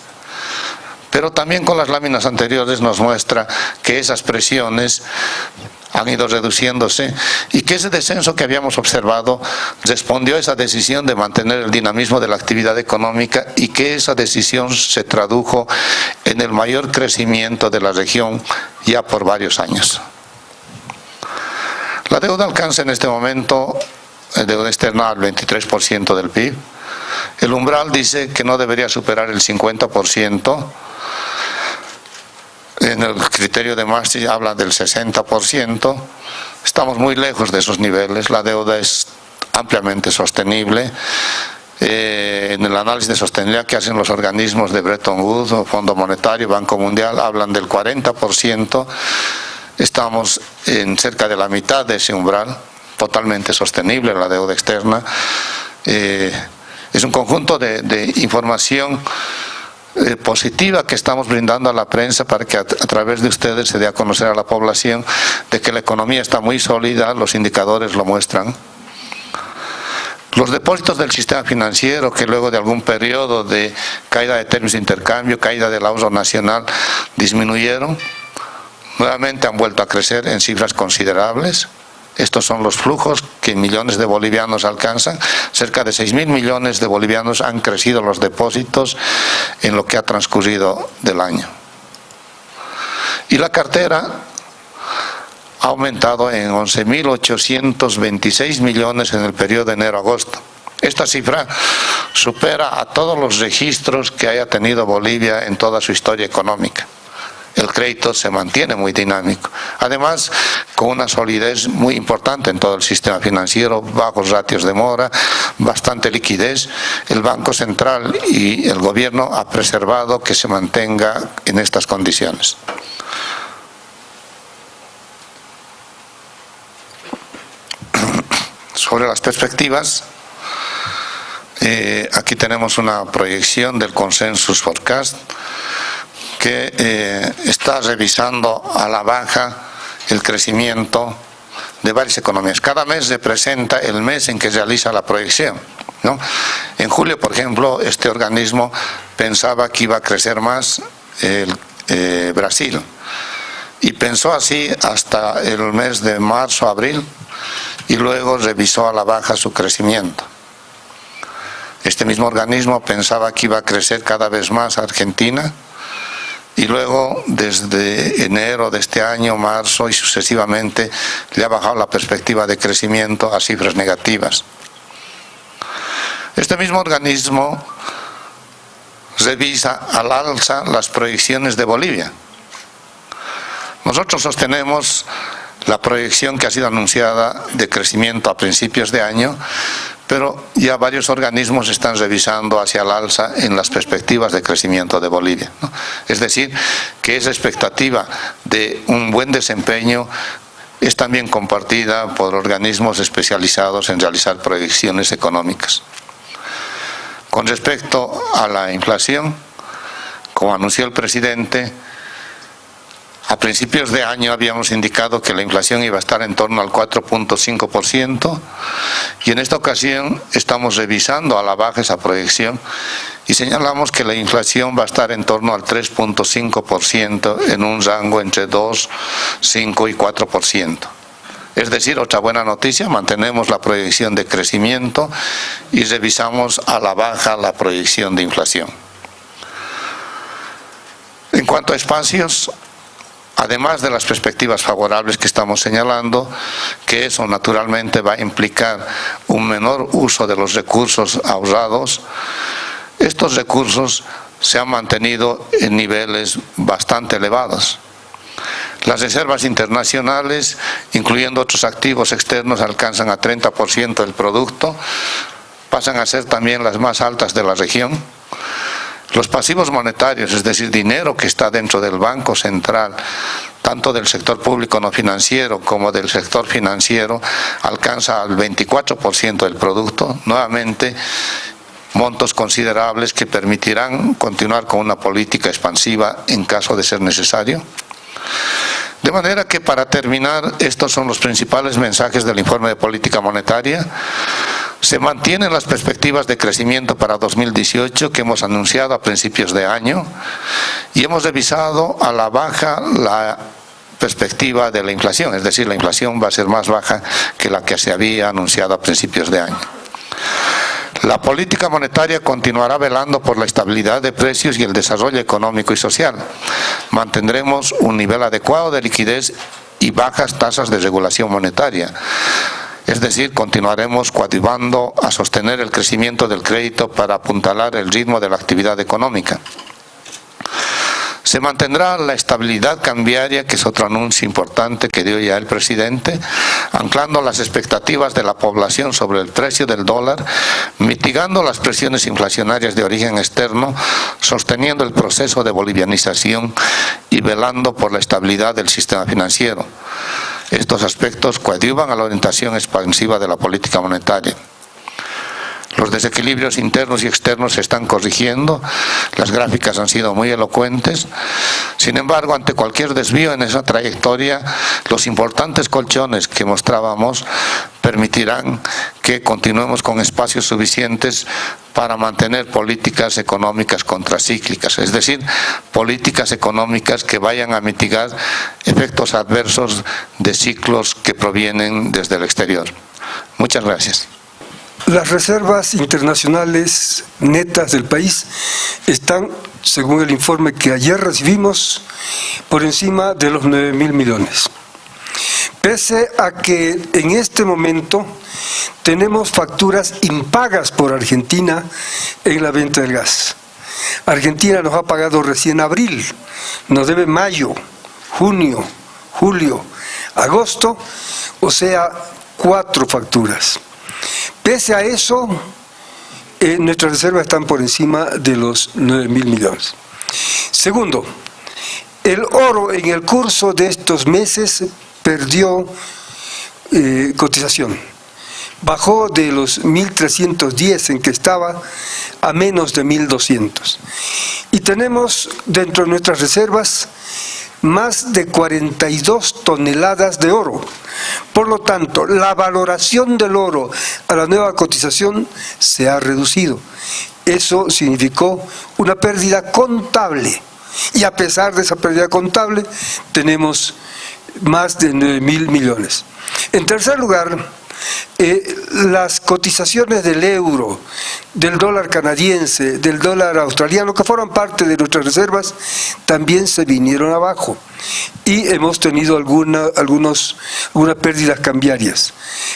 pero también con las láminas anteriores nos muestra que esas presiones han ido reduciéndose y que ese descenso que habíamos observado respondió a esa decisión de mantener el dinamismo de la actividad económica y que esa decisión se tradujo en el mayor crecimiento de la región ya por varios años. La deuda alcanza en este momento, deuda externa, al 23% del PIB. El umbral dice que no debería superar el 50%. En el criterio de Maastricht habla del 60%. Estamos muy lejos de esos niveles. La deuda es ampliamente sostenible. En el análisis de sostenibilidad que hacen los organismos de Bretton Woods, Fondo Monetario, Banco Mundial, hablan del 40%. Estamos en cerca de la mitad de ese umbral, totalmente sostenible la deuda externa. Es un conjunto de información positiva que estamos brindando a la prensa para que a través de ustedes se dé a conocer a la población de que la economía está muy sólida, los indicadores lo muestran. Los depósitos del sistema financiero, que luego de algún periodo de caída de términos de intercambio, caída del ahorro nacional, disminuyeron, nuevamente han vuelto a crecer en cifras considerables. Estos son los flujos que millones de bolivianos alcanzan. Cerca de 6.000 millones de bolivianos han crecido los depósitos en lo que ha transcurrido del año. Y la cartera ha aumentado en 11.826 millones en el periodo de enero-agosto. Esta cifra supera a todos los registros que haya tenido Bolivia en toda su historia económica. El crédito se mantiene muy dinámico. Además, con una solidez muy importante en todo el sistema financiero, bajos ratios de mora, bastante liquidez. El Banco Central y el Gobierno ha preservado que se mantenga en estas condiciones. Sobre las perspectivas, aquí tenemos una proyección del Consensus Forecast, que está revisando a la baja el crecimiento de varias economías. Cada mes se presenta el mes en que realiza la proyección, ¿no? En julio, por ejemplo, este organismo pensaba que iba a crecer más Brasil, y pensó así hasta el mes de marzo, abril, y luego revisó a la baja su crecimiento. Este mismo organismo pensaba que iba a crecer cada vez más Argentina, y luego desde enero de este año, marzo y sucesivamente, le ha bajado la perspectiva de crecimiento a cifras negativas. Este mismo organismo revisa al alza las proyecciones de Bolivia. Nosotros sostenemos la proyección que ha sido anunciada de crecimiento a principios de año, pero ya varios organismos están revisando hacia el alza en las perspectivas de crecimiento de Bolivia, ¿no? Es decir, que esa expectativa de un buen desempeño es también compartida por organismos especializados en realizar proyecciones económicas. Con respecto a la inflación, como anunció el presidente, a principios de año habíamos indicado que la inflación iba a estar en torno al 4.5%, y en esta ocasión estamos revisando a la baja esa proyección y señalamos que la inflación va a estar en torno al 3.5% en un rango entre 2, 5 y 4%. Es decir, otra buena noticia, mantenemos la proyección de crecimiento y revisamos a la baja la proyección de inflación. En cuanto a espacios, además de las perspectivas favorables que estamos señalando, que eso naturalmente va a implicar un menor uso de los recursos ahorrados, estos recursos se han mantenido en niveles bastante elevados. Las reservas internacionales, incluyendo otros activos externos, alcanzan a 30% del producto, pasan a ser también las más altas de la región. Los pasivos monetarios, es decir, dinero que está dentro del Banco Central, tanto del sector público no financiero como del sector financiero, alcanza al 24% del producto. Nuevamente, montos considerables que permitirán continuar con una política expansiva en caso de ser necesario. De manera que, para terminar, estos son los principales mensajes del informe de política monetaria. Se mantienen las perspectivas de crecimiento para 2018 que hemos anunciado a principios de año y hemos revisado a la baja la perspectiva de la inflación, es decir, la inflación va a ser más baja que la que se había anunciado a principios de año. La política monetaria continuará velando por la estabilidad de precios y el desarrollo económico y social. Mantendremos un nivel adecuado de liquidez y bajas tasas de regulación monetaria. Es decir, continuaremos coadyuvando a sostener el crecimiento del crédito para apuntalar el ritmo de la actividad económica. Se mantendrá la estabilidad cambiaria, que es otro anuncio importante que dio ya el presidente, anclando las expectativas de la población sobre el precio del dólar, mitigando las presiones inflacionarias de origen externo, sosteniendo el proceso de bolivianización y velando por la estabilidad del sistema financiero. Estos aspectos coadyuvan a la orientación expansiva de la política monetaria. Los desequilibrios internos y externos se están corrigiendo, las gráficas han sido muy elocuentes. Sin embargo, ante cualquier desvío en esa trayectoria, los importantes colchones que mostrábamos permitirán que continuemos con espacios suficientes para mantener políticas económicas contracíclicas, es decir, políticas económicas que vayan a mitigar efectos adversos de ciclos que provienen desde el exterior. Muchas gracias. Las reservas internacionales netas del país están, según el informe que ayer recibimos, por encima de los 9.000 millones. Pese a que en este momento tenemos facturas impagas por Argentina en la venta del gas. Argentina nos ha pagado recién abril, nos debe mayo, junio, julio, agosto, o sea, 4 facturas. Pese a eso, nuestras reservas están por encima de los 9.000 millones. Segundo, el oro en el curso de estos meses perdió cotización. Bajó de los 1.310 en que estaba a menos de 1.200. Y tenemos dentro de nuestras reservas más de 42 toneladas de oro. Por lo tanto, la valoración del oro a la nueva cotización se ha reducido. Eso significó una pérdida contable. Y a pesar de esa pérdida contable, tenemos más de 9.000 millones. En tercer lugar, las cotizaciones del euro, del dólar canadiense, del dólar australiano, que fueron parte de nuestras reservas, también se vinieron abajo y hemos tenido algunas pérdidas cambiarias.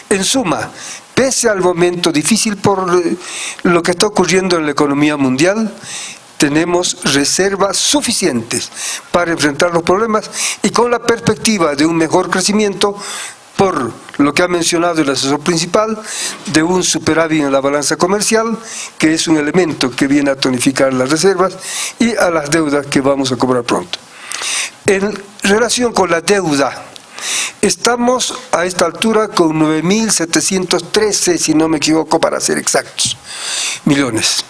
En suma, pese al momento difícil por lo que está ocurriendo en la economía mundial, tenemos reservas suficientes para enfrentar los problemas y con la perspectiva de un mejor crecimiento, por lo que ha mencionado el asesor principal, de un superávit en la balanza comercial, que es un elemento que viene a tonificar las reservas, y a las deudas que vamos a cobrar pronto. En relación con la deuda, estamos a esta altura con 9.713, si no me equivoco, para ser exactos, millones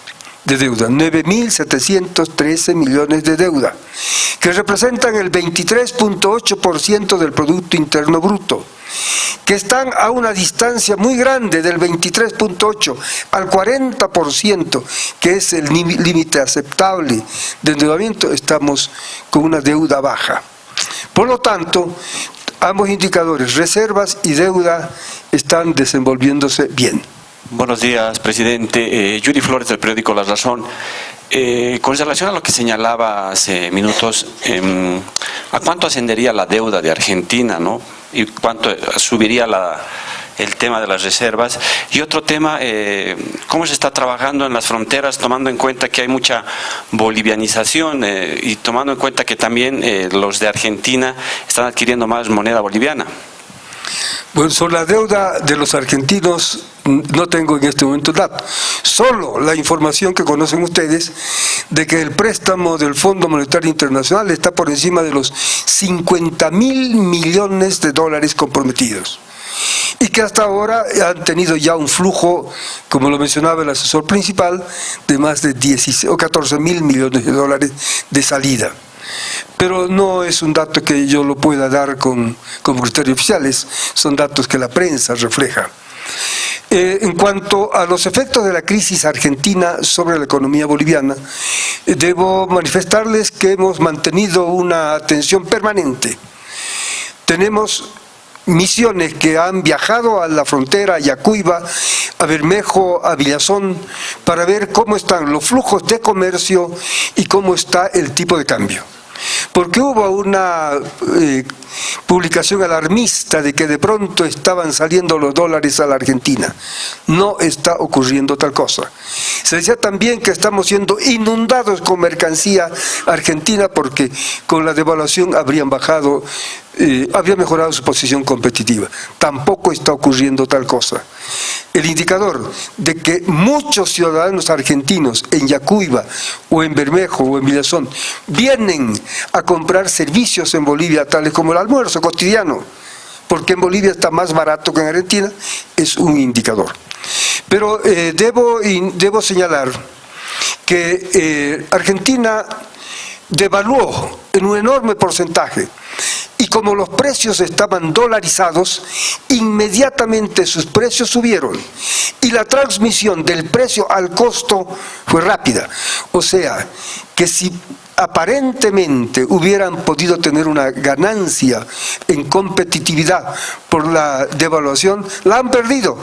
de deuda, 9.713 millones de deuda, que representan el 23.8% del Producto Interno Bruto, que están a una distancia muy grande del 23.8 al 40%, que es el límite aceptable de endeudamiento. Estamos con una deuda baja. Por lo tanto, ambos indicadores, reservas y deuda, están desenvolviéndose bien. Buenos días, presidente. Judy Flores, del periódico La Razón. Con relación a lo que señalaba hace minutos, ¿a cuánto ascendería la deuda de Argentina, no? ¿Y cuánto subiría el tema de las reservas? Y otro tema, ¿cómo se está trabajando en las fronteras, tomando en cuenta que hay mucha bolivianización y tomando en cuenta que también los de Argentina están adquiriendo más moneda boliviana? Bueno, sobre la deuda de los argentinos no tengo en este momento datos. Solo la información que conocen ustedes de que el préstamo del Fondo Monetario Internacional está por encima de los 50.000 millones de dólares comprometidos. y que hasta ahora han tenido ya un flujo, como lo mencionaba el asesor principal, de más de 16 o 14 mil millones de dólares de salida. Pero no es un dato que yo lo pueda dar con criterios oficiales, son datos que la prensa refleja. En cuanto a los efectos de la crisis argentina sobre la economía boliviana, debo manifestarles que hemos mantenido una atención permanente. Tenemos misiones que han viajado a la frontera, a Yacuiba, a Bermejo, a Villazón, para ver cómo están los flujos de comercio y cómo está el tipo de cambio. Porque hubo una publicación alarmista de que de pronto estaban saliendo los dólares a la Argentina. No está ocurriendo tal cosa. Se decía también que estamos siendo inundados con mercancía argentina porque con la devaluación habría mejorado su posición competitiva. Tampoco está ocurriendo tal cosa. El indicador de que muchos ciudadanos argentinos en Yacuiba o en Bermejo o en Villazón vienen a comprar servicios en Bolivia, tales como el almuerzo cotidiano, porque en Bolivia está más barato que en Argentina, es un indicador. Pero debo señalar que Argentina devaluó en un enorme porcentaje, y como los precios estaban dolarizados, inmediatamente sus precios subieron y la transmisión del precio al costo fue rápida. O sea, que si aparentemente hubieran podido tener una ganancia en competitividad por la devaluación, la han perdido.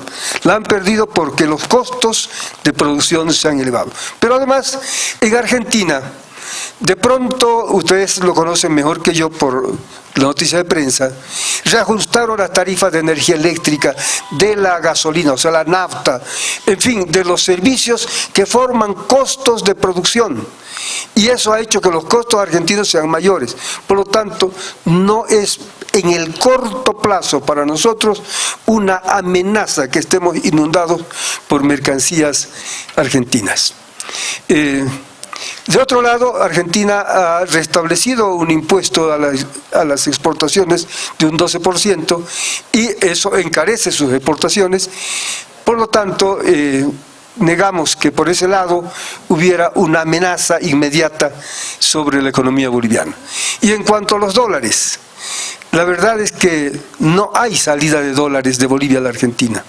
La han perdido porque los costos de producción se han elevado. Pero además, en Argentina, de pronto, ustedes lo conocen mejor que yo por la noticia de prensa, reajustaron las tarifas de energía eléctrica, de la gasolina, o sea, la nafta, en fin, de los servicios que forman costos de producción. Y eso ha hecho que los costos argentinos sean mayores. Por lo tanto, no es en el corto plazo para nosotros una amenaza que estemos inundados por mercancías argentinas. De otro lado, Argentina ha restablecido un impuesto a las exportaciones de un 12% y eso encarece sus exportaciones. Por lo tanto, negamos que por ese lado hubiera una amenaza inmediata sobre la economía boliviana. Y en cuanto a los dólares, la verdad es que no hay salida de dólares de Bolivia a la Argentina.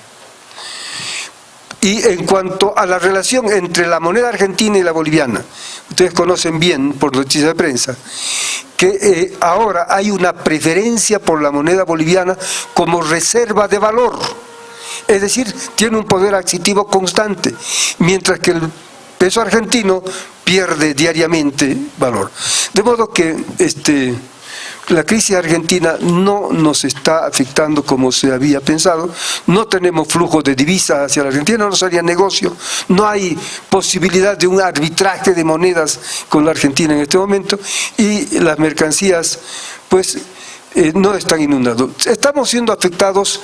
Y en cuanto a la relación entre la moneda argentina y la boliviana, ustedes conocen bien por noticias de prensa que ahora hay una preferencia por la moneda boliviana como reserva de valor. Es decir, tiene un poder adquisitivo constante, mientras que el peso argentino pierde diariamente valor. De modo que la crisis argentina no nos está afectando como se había pensado, no tenemos flujo de divisas hacia la Argentina, no nos haría negocio, no hay posibilidad de un arbitraje de monedas con la Argentina en este momento y las mercancías pues no están inundadas. Estamos siendo afectados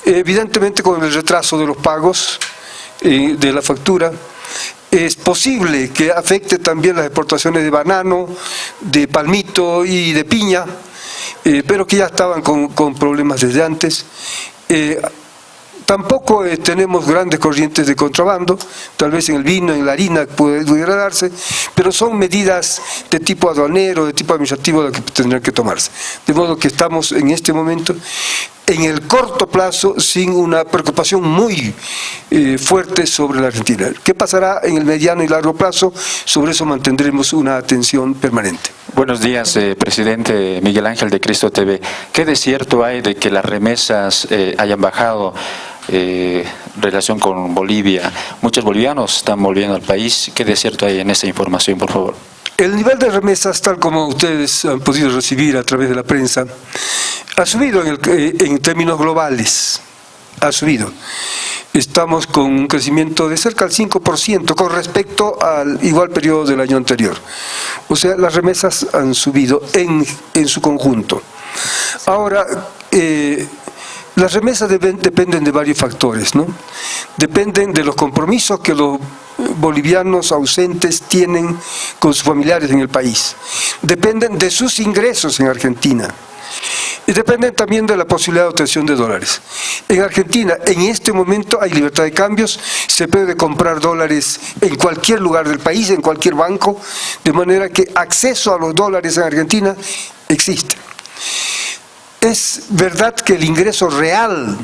evidentemente con el retraso de los pagos de la factura. Es posible que afecte también las exportaciones de banano, de palmito y de piña, pero que ya estaban con problemas desde antes. Tampoco tenemos grandes corrientes de contrabando, tal vez en el vino, en la harina pudiera darse, pero son medidas de tipo aduanero, de tipo administrativo las que tendrán que tomarse. De modo que estamos en este momento en el corto plazo sin una preocupación muy fuerte sobre la Argentina. ¿Qué pasará en el mediano y largo plazo? Sobre eso mantendremos una atención permanente. Buenos días, presidente Miguel Ángel de Cristo TV. ¿Qué de cierto hay de que las remesas hayan bajado en relación con Bolivia? Muchos bolivianos están volviendo al país. ¿Qué de cierto hay en esa información, por favor? El nivel de remesas, tal como ustedes han podido recibir a través de la prensa, ha subido en términos globales, ha subido. Estamos con un crecimiento de cerca del 5% con respecto al igual periodo del año anterior. O sea, las remesas han subido en su conjunto. Ahora, las remesas dependen de varios factores, ¿no? Dependen de los compromisos que los bolivianos ausentes tienen con sus familiares en el país. Dependen de sus ingresos en Argentina. y dependen también de la posibilidad de obtención de dólares. En Argentina, en este momento hay libertad de cambios, se puede comprar dólares en cualquier lugar del país, en cualquier banco, de manera que acceso a los dólares en Argentina existe. Es verdad que el ingreso real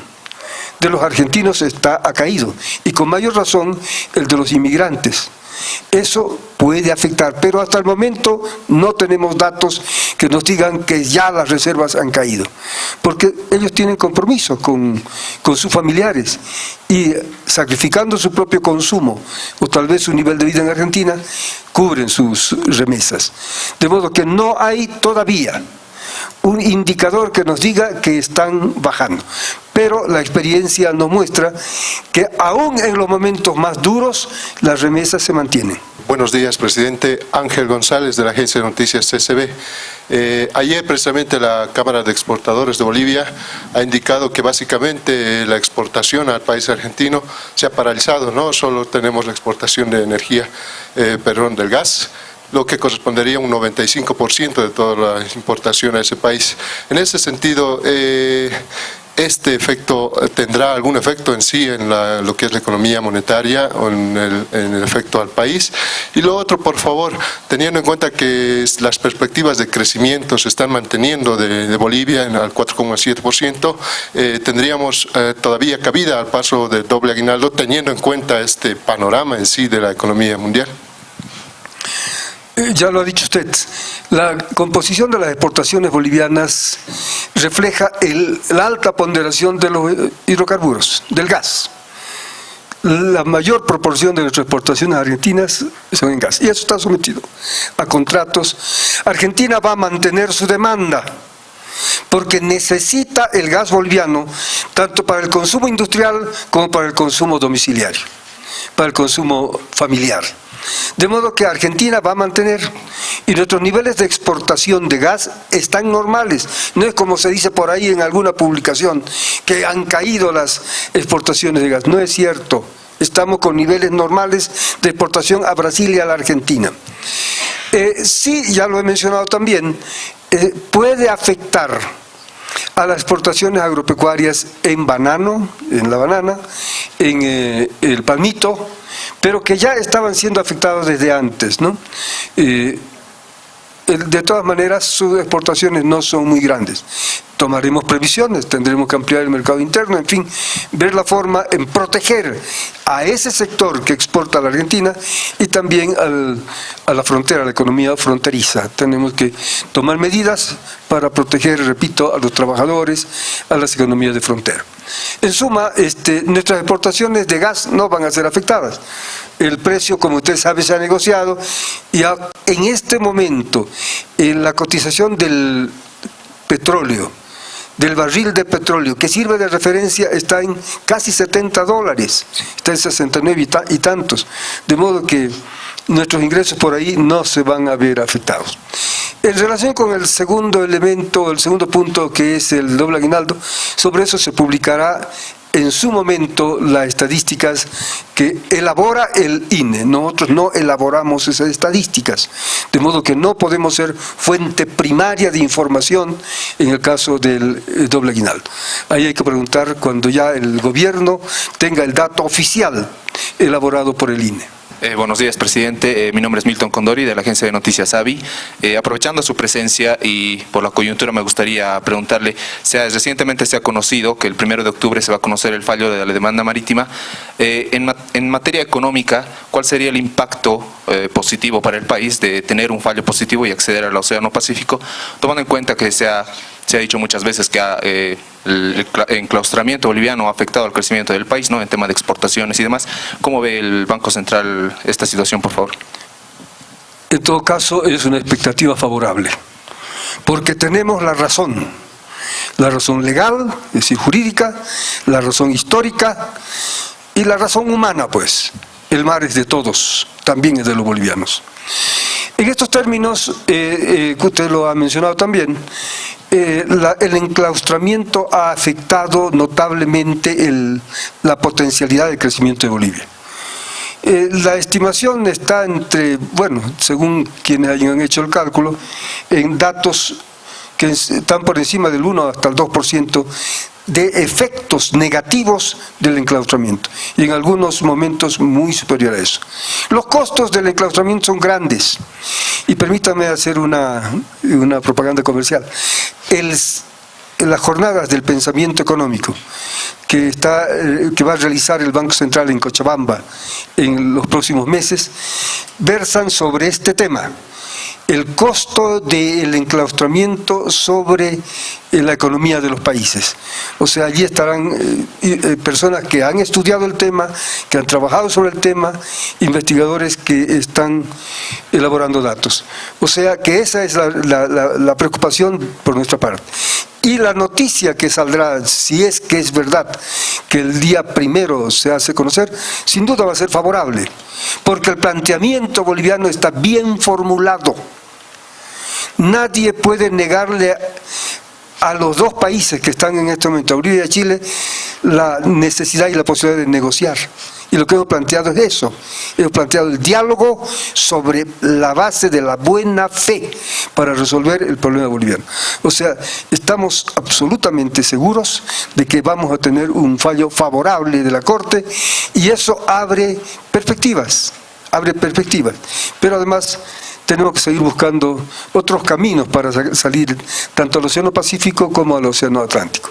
de los argentinos ha caído, y con mayor razón el de los inmigrantes. Eso puede afectar, pero hasta el momento no tenemos datos que nos digan que ya las reservas han caído, porque ellos tienen compromiso con sus familiares y sacrificando su propio consumo o tal vez su nivel de vida en Argentina, cubren sus remesas. De modo que no hay todavía un indicador que nos diga que están bajando, pero la experiencia nos muestra que aún en los momentos más duros las remesas se mantienen. Buenos días, presidente. Ángel González, de la agencia de noticias CCB. Ayer precisamente la Cámara de Exportadores de Bolivia ha indicado que básicamente la exportación al país argentino se ha paralizado, ¿no? Solo tenemos la exportación de energía, del gas, lo que correspondería a un 95% de toda la importación a ese país. En ese sentido, ¿este efecto tendrá algún efecto en sí en lo que es la economía monetaria o en el efecto al país? Y lo otro, por favor, teniendo en cuenta que las perspectivas de crecimiento se están manteniendo de Bolivia al 4,7%, ¿tendríamos todavía cabida al paso del doble aguinaldo, teniendo en cuenta este panorama en sí de la economía mundial? Ya lo ha dicho usted, la composición de las exportaciones bolivianas refleja la alta ponderación de los hidrocarburos, del gas. La mayor proporción de nuestras exportaciones argentinas son en gas, y eso está sometido a contratos. Argentina va a mantener su demanda, porque necesita el gas boliviano, tanto para el consumo industrial como para el consumo domiciliario, para el consumo familiar. De modo que Argentina va a mantener, y nuestros niveles de exportación de gas están normales. No es como se dice por ahí en alguna publicación, que han caído las exportaciones de gas. No es cierto. Estamos con niveles normales de exportación a Brasil y a la Argentina. Sí, ya lo he mencionado también, puede afectar a las exportaciones agropecuarias en banano, en la banana, en el palmito, pero que ya estaban siendo afectados desde antes, ¿no? De todas maneras, sus exportaciones no son muy grandes. Tomaremos previsiones, tendremos que ampliar el mercado interno, en fin, ver la forma en proteger a ese sector que exporta a la Argentina y también a la frontera, a la economía fronteriza. Tenemos que tomar medidas para proteger, repito, a los trabajadores, a las economías de frontera. En suma, nuestras exportaciones de gas no van a ser afectadas. El precio, como usted sabe, se ha negociado y en este momento la cotización del petróleo, del barril de petróleo que sirve de referencia, está en casi $70, está en 69 y tantos, de modo que nuestros ingresos por ahí no se van a ver afectados. En relación con el segundo elemento, el segundo punto, que es el doble aguinaldo, sobre eso se publicará en su momento las estadísticas que elabora el INE. Nosotros no elaboramos esas estadísticas, de modo que no podemos ser fuente primaria de información en el caso del doble aguinaldo. Ahí hay que preguntar cuando ya el gobierno tenga el dato oficial elaborado por el INE. Buenos días, presidente. Mi nombre es Milton Condori, de la agencia de noticias AVI. Aprovechando su presencia y por la coyuntura, me gustaría preguntarle, recientemente se ha conocido que el 1 de octubre se va a conocer el fallo de la demanda marítima. En materia económica, ¿cuál sería el impacto positivo para el país de tener un fallo positivo y acceder al Océano Pacífico, tomando en cuenta que se ha dicho muchas veces que el enclaustramiento boliviano ha afectado al crecimiento del país, ¿no?, en tema de exportaciones y demás? ¿Cómo ve el Banco Central esta situación, por favor? En todo caso, es una expectativa favorable, porque tenemos la razón legal, es decir, jurídica, la razón histórica y la razón humana, pues. El mar es de todos, también es de los bolivianos. En estos términos, que usted lo ha mencionado también, el enclaustramiento ha afectado notablemente la potencialidad de crecimiento de Bolivia. La estimación está entre, bueno, según quienes hayan hecho el cálculo, en datos que están por encima del 1 hasta el 2% de efectos negativos del enclaustramiento, y en algunos momentos muy superior a eso. Los costos del enclaustramiento son grandes, y permítanme hacer una propaganda comercial. Las jornadas del pensamiento económico que va a realizar el Banco Central en Cochabamba en los próximos meses, versan sobre este tema: el costo del enclaustramiento sobre la economía de los países. O sea, allí estarán personas que han estudiado el tema, que han trabajado sobre el tema, investigadores que están elaborando datos. O sea, que esa es la preocupación por nuestra parte. Y la noticia que saldrá, si es que es verdad que el día 1 se hace conocer, sin duda va a ser favorable, porque el planteamiento boliviano está bien formulado. Nadie puede negarle a los dos países que están en este momento, a Bolivia y a Chile, la necesidad y la posibilidad de negociar. Y lo que hemos planteado es eso. Hemos planteado el diálogo sobre la base de la buena fe para resolver el problema boliviano. O sea, estamos absolutamente seguros de que vamos a tener un fallo favorable de la Corte, y eso abre perspectivas. Pero además tenemos que seguir buscando otros caminos para salir tanto al Océano Pacífico como al Océano Atlántico.